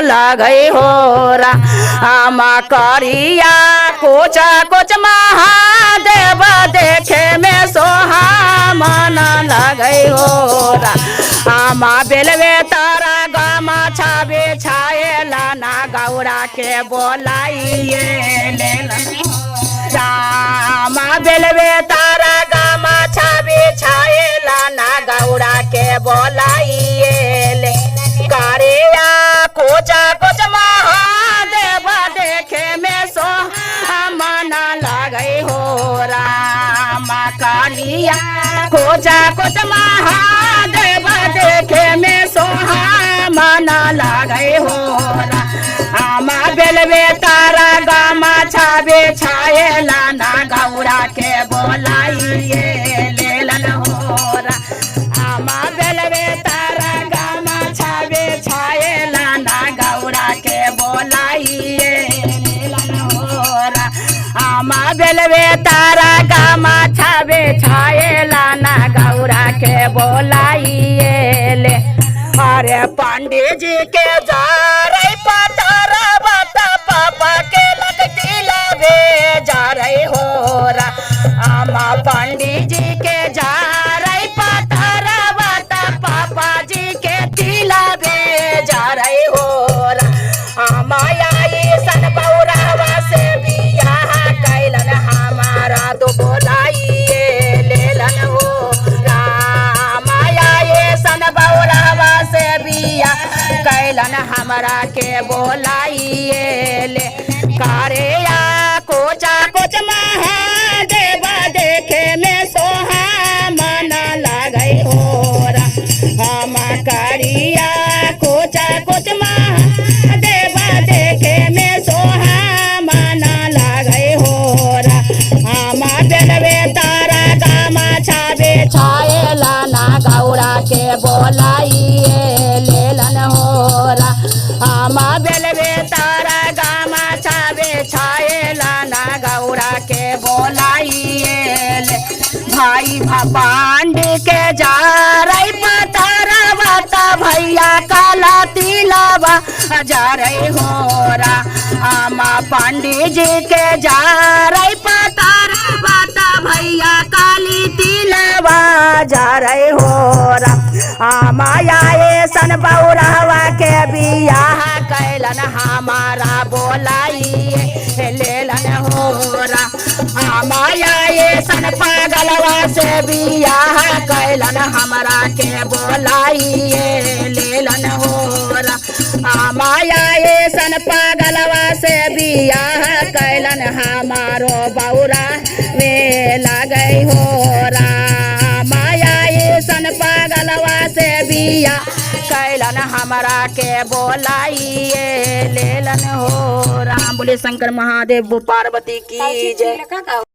लगई हो राम करिया कुछ कुछ महादेव देखे में सोहामन लगई हो राम बेलवे तारा गामा छाबे छाएला ना गौरा के बोलाइए राम बेलवे तारा गामा छाबे छाएला ना गौरा के बोलाइए करिया कुछ कुछ महादेव देखे में सोहामन लगई हो राम करिया कुछ कुछ महादेव देखे में सोहामन लगई हो राम बेलवे तारा गामा छाबे छाएला ना गौरा के बोलाइए लेलन हो राम बेलवे तारा गामा छाबे छाएला ना गौरा के बोलाइए लेलन हो राम बेलवे तारा गामा छाबे छाएला ना गौरा के बोलाइए ले अरे पंडित जी के जा रही पतारा बता पापा के लगती लावे जा रही हो रामा पंडित जी के जा रही पतारा बता पापा जी के तिलावे जा रही हो रामा आई सन बौरावा से बियाह कैलन हमारा तो बोलाइए लेलन हो रामा आई सन बौरावा से बिया कैलन हमरा के बोलाइए ले करिया कुछ कुछ महादेव देखे में सोहामन लगई हो हम करिया कुछ कुछ महादेव देखे में सोहामन लगई हो हम बेलवे तारा गामा छाबे छाएला ना गौरा के बोलाइए लेलन हो हम बेलवे तारा गामा छाबे छाएला ना गौरा के बोलाइए भाई पांडे के जा रही पतारा बता भैया काला तिलावा जा रही हो राम पंडित जी के जा रही पतारा बता भैया काली तिलावा जा रही हो राम आए सन बौरावा के बियाह कैलन हमारा बोलाइए लेलन हो राम आए सन पागलवा से बियाह कैलन हमरा के बोलाइए लेलन हो राम आए सन पागलवा से बियाह कैलन हमारो बौरा में लगई हो राम आए सन पागलवा से बिया कैलन हमरा के बोलाइए लेलन हो राम। बोले शंकर महादेव पार्वती की जय।